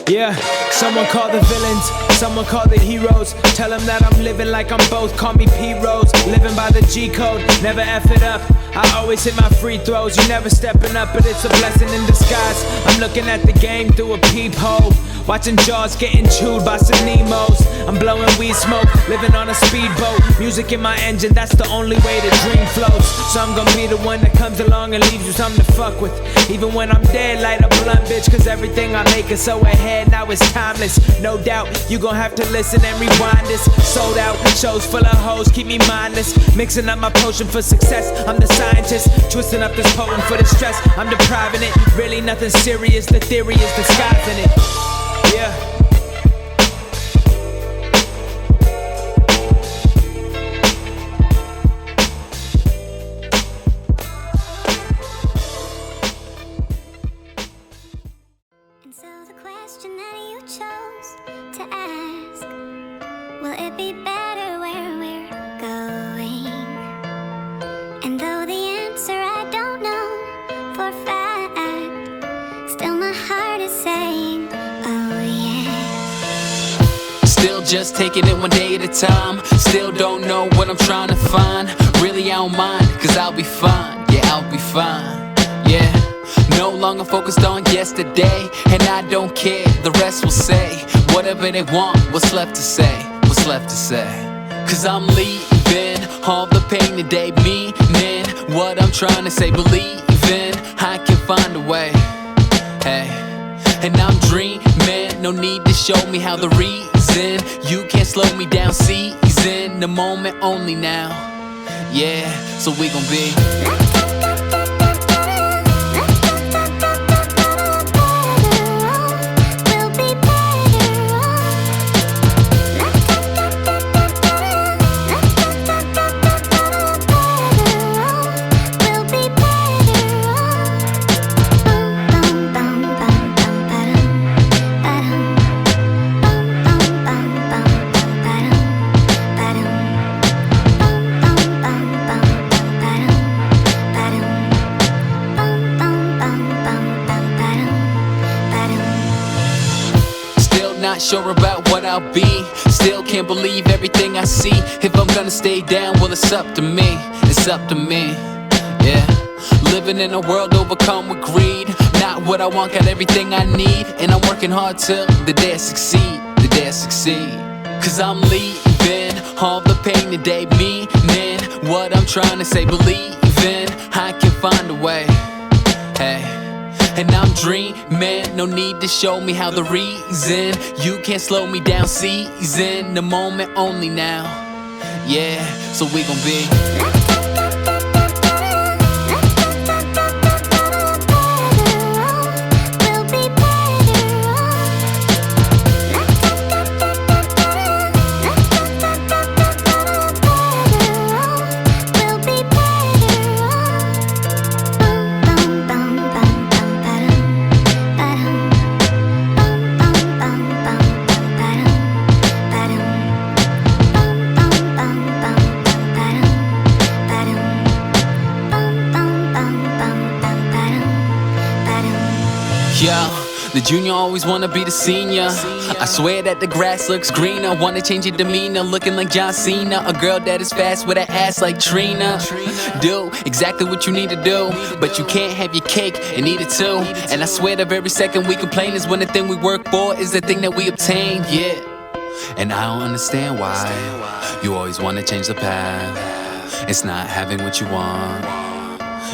Yeah, someone call the villains, someone call the heroes. Tell them that I'm living like I'm both, call me P-Rose. Living by the G-code, never F it up. I always hit my free throws, you never stepping up, but it's a blessing in disguise. I'm looking at the game through a peephole, watching jaws getting chewed by some Nemos. I'm blowing weed smoke, living on a speedboat. Music in my engine, that's the only way the dream flows. So I'm gonna be the one that comes along and leaves you something to fuck with. Even when I'm dead, light a blunt, bitch, cause everything I make is so ahead, now it's timeless. No doubt, you gon' have to listen and rewind this. Sold out, shows full of hoes, keep me mindless. Mixing up my potion for success, I'm the scientist. Twisting up this poem for the stress, I'm depriving it. Really nothing serious, the theory is disguising it. Yeah. And so the question that you chose to ask, will it be better where we're going? And though the answer I don't know for a fact, still my heart is saying, oh yeah. Still just taking it one day at a time. Still don't know what I'm trying to find. Really I don't mind, cause I'll be fine. Yeah, I'll be fine. Yeah. No longer focused on yesterday, and I don't care, the rest will say whatever they want, what's left to say, what's left to say. Cause I'm leaving all the pain today, meaning what I'm trying to say, believing I can find a way. Hey, and I'm dreaming, no need to show me how the reason you can't slow me down, season the moment only now. Yeah, so we gon' be not sure about what I'll be. Still can't believe everything I see. If I'm gonna stay down, well it's up to me. It's up to me, yeah. Living in a world overcome with greed. Not what I want, got everything I need. And I'm working hard till the day I succeed. The day I succeed. Cause I'm leaving all the pain today, meaning what I'm trying to say, believing I can find a way. Hey, and I'm dreaming, no need to show me how the reason you can't slow me down, season the moment only now. Yeah, so we gon' be the junior always wanna be the senior. I swear that the grass looks greener. Wanna change your demeanor, looking like John Cena. A girl that is fast with an ass like Trina. Do exactly what you need to do, but you can't have your cake and eat it too. And I swear the very second we complain is when the thing we work for is the thing that we obtain, yeah. And I don't understand why you always wanna change the path. It's not having what you want,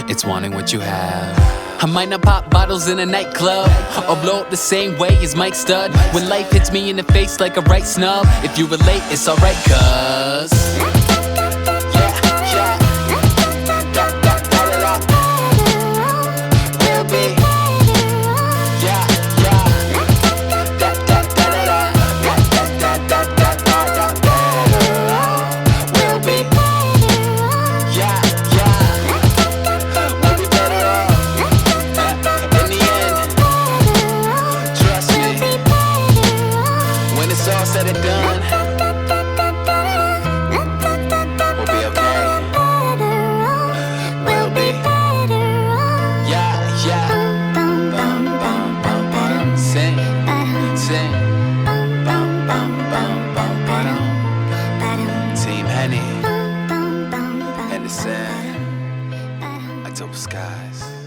it's wanting what you have. I might not pop bottles in a nightclub or blow up the same way as Mike Stud. When life hits me in the face like a right snub, if you relate, it's alright, cuz Said and done. skies.